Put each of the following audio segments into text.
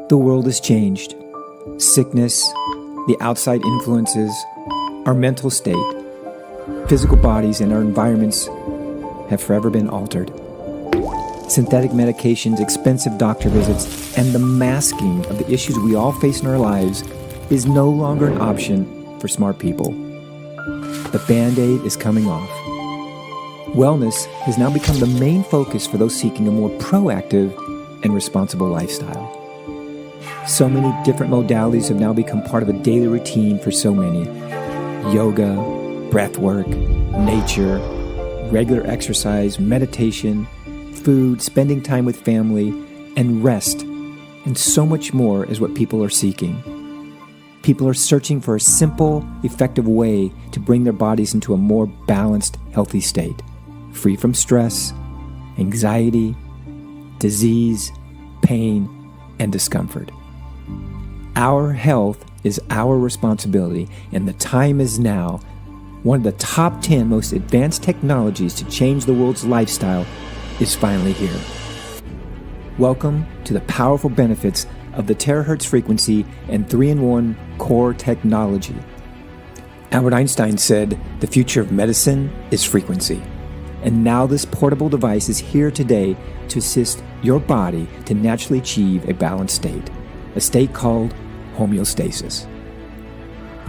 The world has changed. Sickness, the outside influences, our mental state, physical bodies, and our environments have forever been altered. Synthetic medications, expensive doctor visits, and the masking of the issues we all face in our lives is no longer an option for smart people. The Band-Aid is coming off. Wellness has now become the main focus for those seeking a more proactive and responsible lifestyle. So many different modalities have now become part of a daily routine for so many. Yoga, breath work, nature, regular exercise, meditation, food, spending time with family, and rest, and so much more is what people are seeking. People are searching for a simple, effective way to bring their bodies into a more balanced, healthy state, free from stress, anxiety, disease, pain, and discomfort. Our health is our responsibility, and the time is now. One of the top 10 most advanced technologies to change the world's lifestyle is finally here. Welcome to the powerful benefits of the terahertz frequency and 3-in-1 core technology. Albert Einstein said, "The future of medicine is frequency." And now this portable device is here today to assist your body to naturally achieve a balanced state, a state called homeostasis.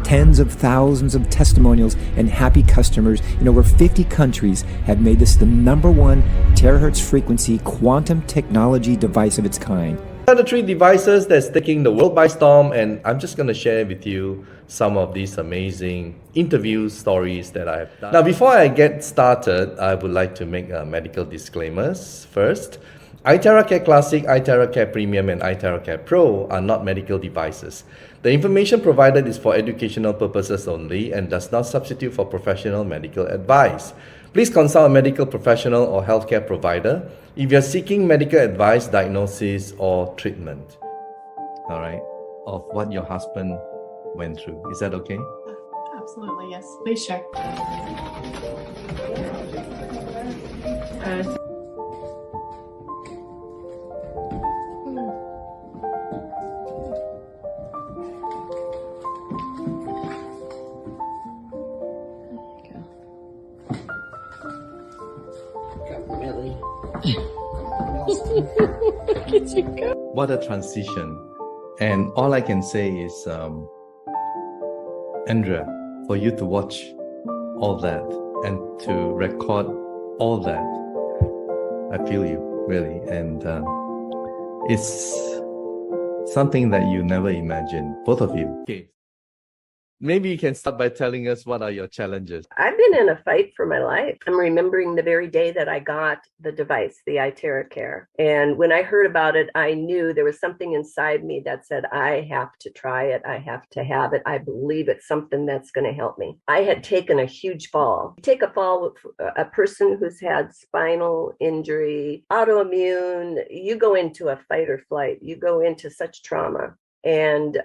Tens of thousands of testimonials and happy customers in over 50 countries have made this the #1 terahertz frequency quantum technology device of its kind. The 3 devices that's taking the world by storm, and I'm just going to share with you some of these amazing interview stories that I have done. Now, before I get started, I would like to make medical disclaimers first. IteraCare Classic, IteraCare Premium, and IteraCare Pro are not medical devices. The information provided is for educational purposes only and does not substitute for professional medical advice. Please consult a medical professional or healthcare provider if you're seeking medical advice, diagnosis, or treatment. All right, of what your husband went through. Is that okay? Absolutely, yes. Please share. Look at you go. What a transition. And all I can say is, Andrea, for you to watch all that and to record all that, I feel you, really. And it's something that you never imagined, both of you. Okay. Maybe you can start by telling us what are your challenges. I've been in a fight for my life. I'm remembering the very day that I got the device, the IteraCare. And when I heard about it, I knew there was something inside me that said, I have to try it. I have to have it. I believe it's something that's going to help me. I had taken a huge fall. You take a fall with a person who's had spinal injury, autoimmune, you go into a fight or flight. You go into such trauma. And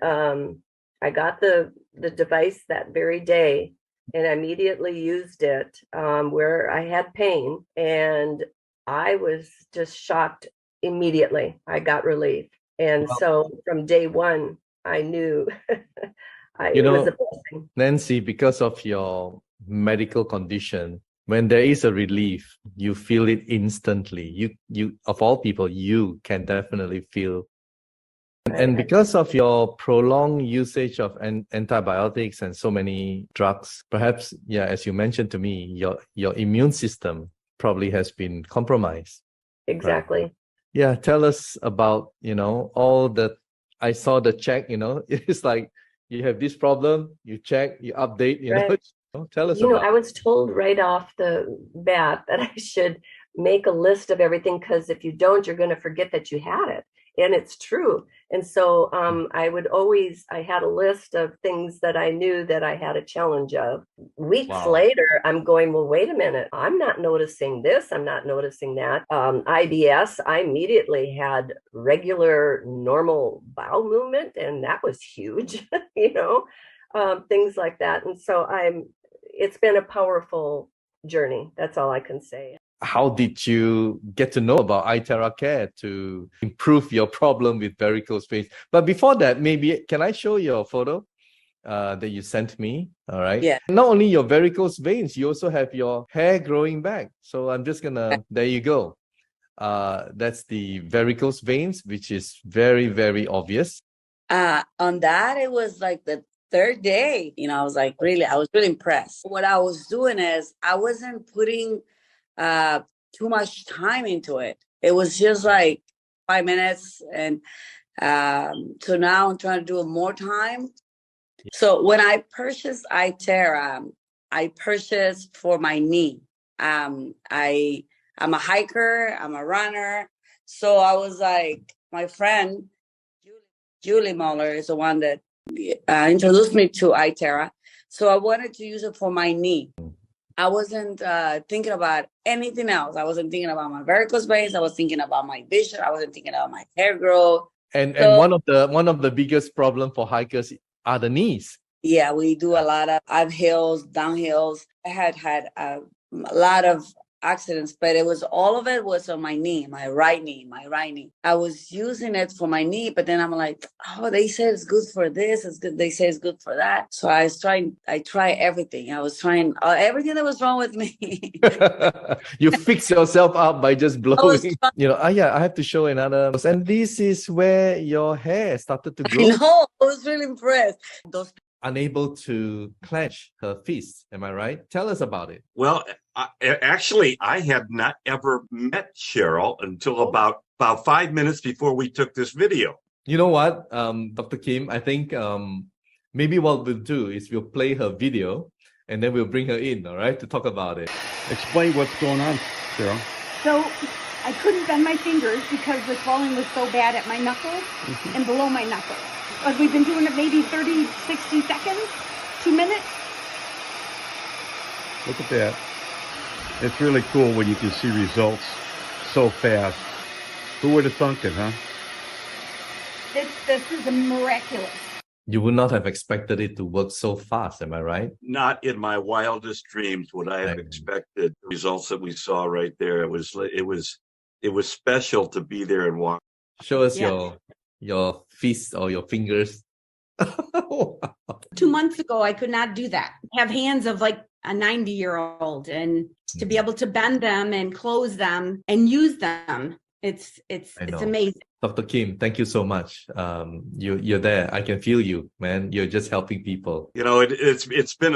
I got the device that very day and immediately used it where I had pain, and I was just shocked immediately. I got relief. And so from day one, I knew it was a blessing. Nancy, because of your medical condition, when there is a relief, you feel it instantly. You of all people, you can definitely feel. And because of your prolonged usage of antibiotics and so many drugs, perhaps, as you mentioned to me, your immune system probably has been compromised. Exactly. Right? Yeah, tell us about, all the, I saw the check, it's like you have this problem, you check, you update, right. Tell us about I was told right off the bat that I should make a list of everything, because if you don't, you're going to forget that you had it. And it's true. And so I had a list of things that I knew that I had a challenge of. Weeks later, I'm going, well, wait a minute. I'm not noticing this. I'm not noticing that. IBS, I immediately had regular, normal bowel movement. And that was huge, things like that. And so it's been a powerful journey. That's all I can say. how did you get to know about IteraCare to improve your problem with varicose veins? But before that, maybe can I show your photo that you sent me? All right. Yeah. Not only your varicose veins, you also have your hair growing back. So I'm just gonna, there you go. That's the varicose veins, which is very, very obvious. On that, it was like the third day, I was really impressed. What I was doing is I wasn't putting too much time into it. It was just like 5 minutes. And so now I'm trying to do it more time. So when I purchased IteraCare, I purchased for my knee. I'm a hiker, I'm a runner. So I was like, my friend, Julie Muller is the one that introduced me to IteraCare. So I wanted to use it for my knee. I wasn't thinking about anything else. I wasn't thinking about my varicose veins. I was thinking about my vision. I wasn't thinking about my hair growth. And one of the biggest problem for hikers are the knees. Yeah, we do a lot of uphills, downhills. I had a lot of accidents, but all of it was on my knee, my right knee. I was using it for my knee, but then I'm like, oh, they say it's good for this, it's good. They say it's good for that. So I try everything. I was trying everything that was wrong with me. You fix yourself up by just blowing. I have to show another. And this is where your hair started to grow. I was really impressed. Unable to clench her fist. Am I right? Tell us about it. Well, actually, I had not ever met Cheryl until about 5 minutes before we took this video. You know what, Dr. Kim, I think maybe what we'll do is we'll play her video and then we'll bring her in, all right, to talk about it. Explain what's going on, Cheryl. So I couldn't bend my fingers because the swelling was so bad at my knuckles and below my knuckles. But we've been doing it maybe 30, 60 seconds, 2 minutes. Look at that. It's really cool when you can see results so fast. Who would have thunk it, huh? This is miraculous. You would not have expected it to work so fast, am I right? Not in my wildest dreams would I have expected the results that we saw right there. It was special to be there and watch. Show us your fist or your fingers. 2 months ago, I could not do that. I have hands of like a 90-year-old, and to be able to bend them and close them and use them, it's amazing. Dr. Kim, thank you so much. You're there. I can feel you, man. You're just helping people. It's been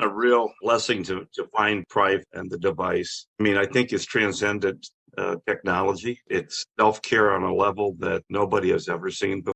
a real blessing to find Prive and the device. I mean, I think it's transcended technology. It's self-care on a level that nobody has ever seen before.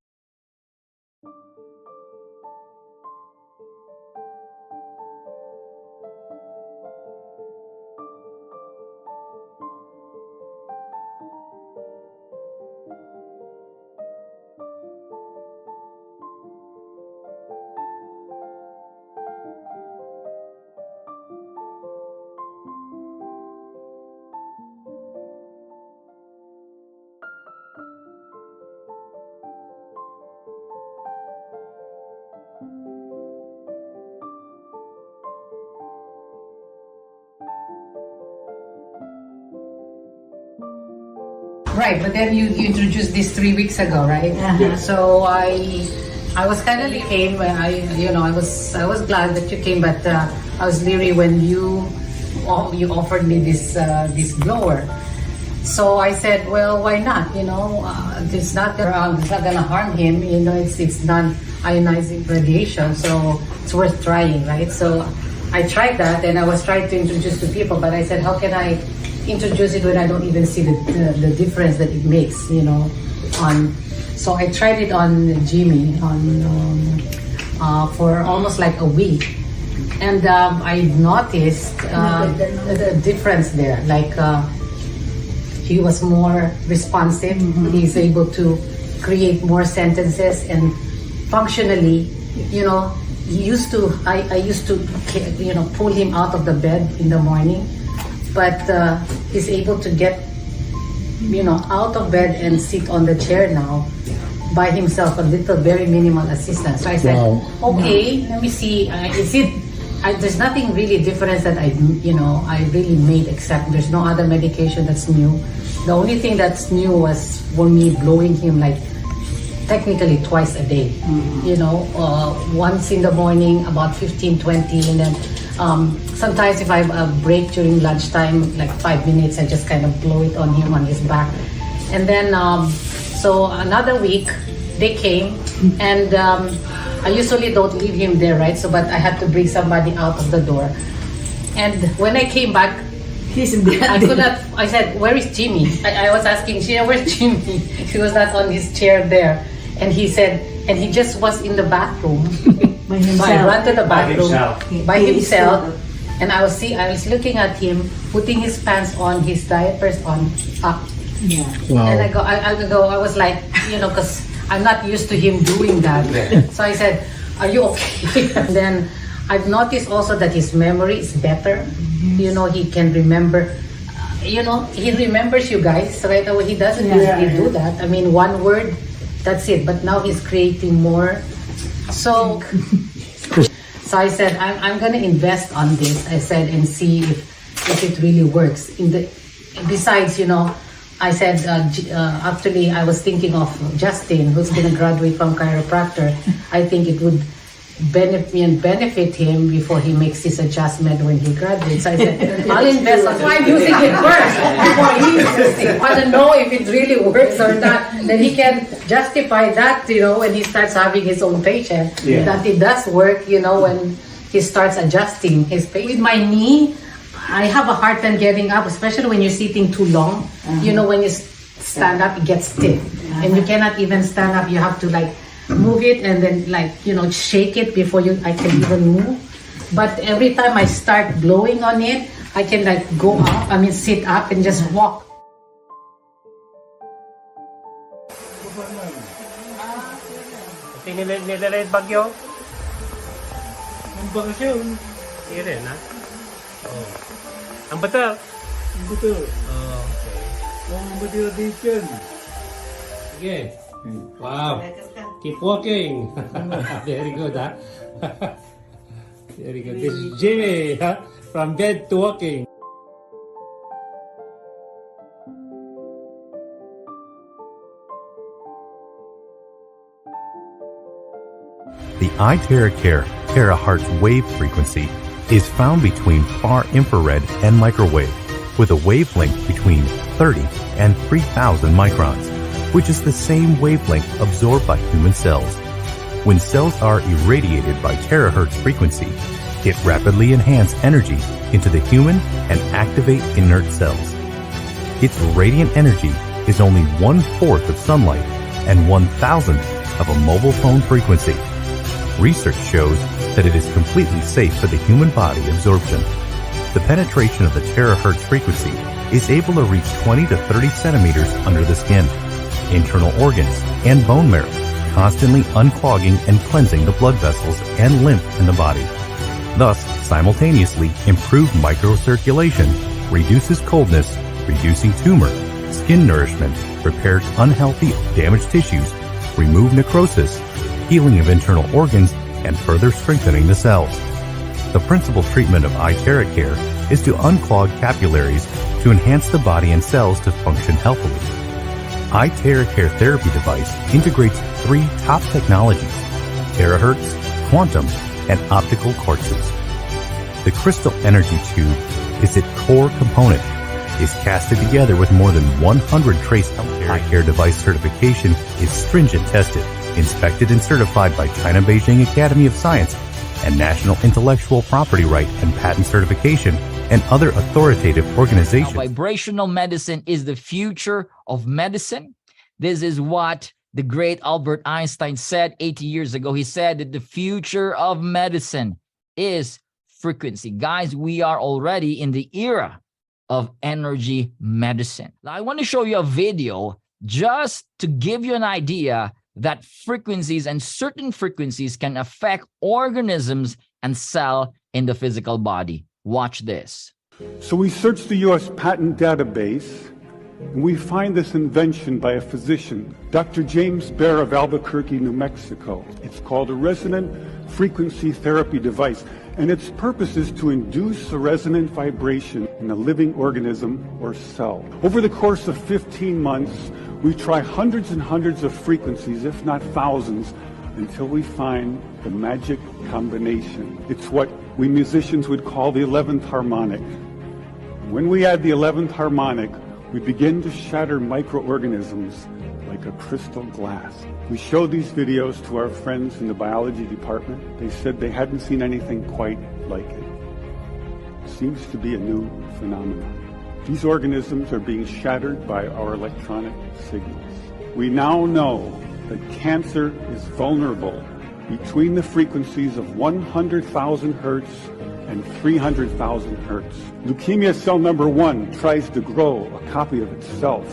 Right, but then you introduced this 3 weeks ago, right? So I was kind of became I was glad that you came, but I was leery when you offered me this blower. So I said, well, why not? It's not gonna harm him. It's non-ionizing radiation, so it's worth trying, right? So I tried that, and I was trying to introduce to people, but I said, how can I introduce it when I don't even see the difference that it makes, so I tried it on Jimmy for almost like a week, and I noticed the difference there. Like he was more responsive. He's able to create more sentences, and functionally, I used to pull him out of the bed in the morning. But he's able to get, out of bed and sit on the chair now by himself, a little, very minimal assistance. So I said, okay, let me see. there's nothing really different that I really made, except there's no other medication that's new. The only thing that's new was for me blowing him like technically twice a day. Once in the morning, about 15, 20, and then sometimes if I have a break during lunchtime, like 5 minutes, I just kind of blow it on him on his back. And then, so another week, they came, and I usually don't leave him there, right? So, but I had to bring somebody out of the door. And when I came back, I said, where is Jimmy? I was asking, where's Jimmy? He was not on his chair there. And he said, and he just was in the bathroom. By himself. So I ran to the bathroom by himself. And I was looking at him putting his pants on, his diapers on, up. Yeah. Wow. And I was like, because I'm not used to him doing that. So I said, are you okay? And then I've noticed also that his memory is better. He can remember, he remembers you guys right away. He doesn't usually do that. I mean, one word, that's it. But now he's creating more. So I said, I'm going to invest on this. I said, and see if it really works. Besides, I said, actually, I was thinking of Justin, who's going to graduate from chiropractor. I think it would benefit him before he makes his adjustment when he graduates. So I said, I'll invest on why I'm using it first before he uses it. I want to know if it really works or not. Then he can justify that, when he starts having his own patient, that it does work, when he starts adjusting his patient. With my knee, I have a hard time getting up, especially when you're sitting too long. When you stand up, it gets stiff. And you cannot even stand up. You have to move it and then shake it before I can even move. But every time I start blowing on it, I can go up, sit up and just walk. Nilalayad bagyo? Ang bakasyon. Sige rin, ha? Oo. Ang batal? Ang batal. Oo, okay. Ang batal dito yan. Sige. Wow. Keep walking. Very good, huh? Very good. This is Jimmy, huh? From bed to walking. The IteraCare Terahertz wave frequency is found between far infrared and microwave with a wavelength between 30 and 3,000 microns, which is the same wavelength absorbed by human cells. When cells are irradiated by terahertz frequency, it rapidly enhances energy into the human and activate inert cells. Its radiant energy is only 1/4 of sunlight and 1,000th of a mobile phone frequency. Research shows that it is completely safe for the human body absorption. The penetration of the terahertz frequency is able to reach 20 to 30 centimeters under the skin, internal organs, and bone marrow, constantly unclogging and cleansing the blood vessels and lymph in the body. Thus, simultaneously improved microcirculation, reduces coldness, reducing tumor, skin nourishment, repairs unhealthy, damaged tissues, remove necrosis, healing of internal organs, and further strengthening the cells. The principal treatment of IteraCare is to unclog capillaries to enhance the body and cells to function healthily. IteraCare therapy device integrates 3 top technologies: Terahertz, Quantum, and Optical Quartzes. The crystal energy tube is its core component, is casted together with more than 100 trace IteraCare device certification is stringent tested, inspected and certified by China Beijing Academy of Science and National Intellectual Property Right and Patent Certification and other authoritative organizations. Vibrational medicine is the future of medicine. This is what the great Albert Einstein said 80 years ago. He said that the future of medicine is frequency. Guys, we are already in the era of energy medicine. Now, I want to show you a video just to give you an idea that frequencies and certain frequencies can affect organisms and cell in the physical body. Watch this. So we searched the U.S. patent database We find this invention by a physician, Dr. James Bear of Albuquerque, New Mexico. It's called a resonant frequency therapy device, and its purpose is to induce a resonant vibration in a living organism or cell. Over the course of 15 months, we try hundreds and hundreds of frequencies, if not thousands, until we find the magic combination. It's what we musicians would call the 11th harmonic. When we add the 11th harmonic, we begin to shatter microorganisms like a crystal glass. We showed these videos to our friends in the biology department. They said they hadn't seen anything quite like it. It seems to be a new phenomenon. These organisms are being shattered by our electronic signals. We now know that cancer is vulnerable between the frequencies of 100,000 hertz and 300,000 hertz. Leukemia cell number 1 tries to grow a copy of itself,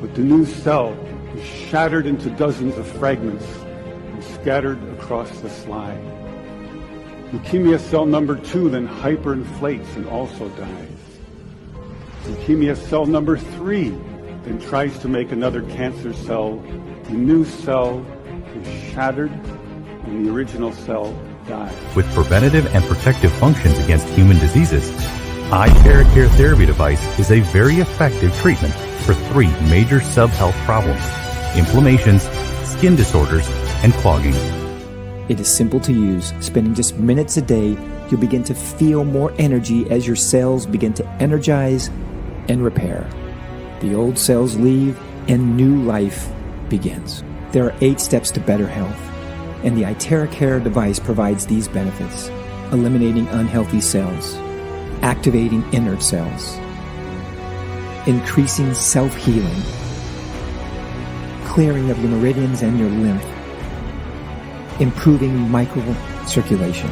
but the new cell is shattered into dozens of fragments and scattered across the slide. Leukemia cell number 2 then hyperinflates and also dies. Leukemia cell number 3 then tries to make another cancer cell. The new cell is shattered and the original cell dies. With preventative and protective functions against human diseases, IteraCare therapy device is a very effective treatment for 3 major sub-health problems: inflammations, skin disorders, and clogging. It is simple to use. Spending just minutes a day, you'll begin to feel more energy as your cells begin to energize and repair. The old cells leave and new life begins. There are 8 steps to better health, and the IteraCare device provides these benefits: eliminating unhealthy cells, activating inert cells, increasing self-healing, clearing of your meridians and your lymph, improving microcirculation,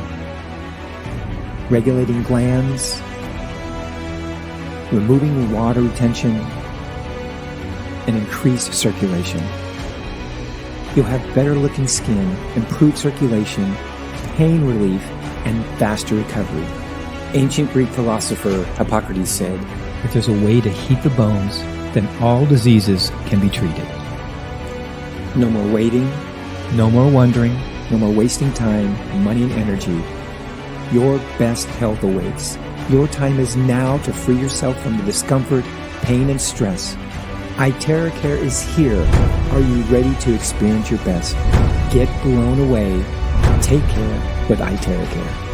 regulating glands, removing water retention, and increased circulation. You'll have better looking skin, improved circulation, pain relief, and faster recovery. Ancient Greek philosopher Hippocrates said, if there's a way to heat the bones, then all diseases can be treated. No more waiting, no more wondering, no more wasting time, money, and energy. Your best health awaits. Your time is now to free yourself from the discomfort, pain, and stress. IteraCare is here. Are you ready to experience your best? Get blown away. Take care with IteraCare.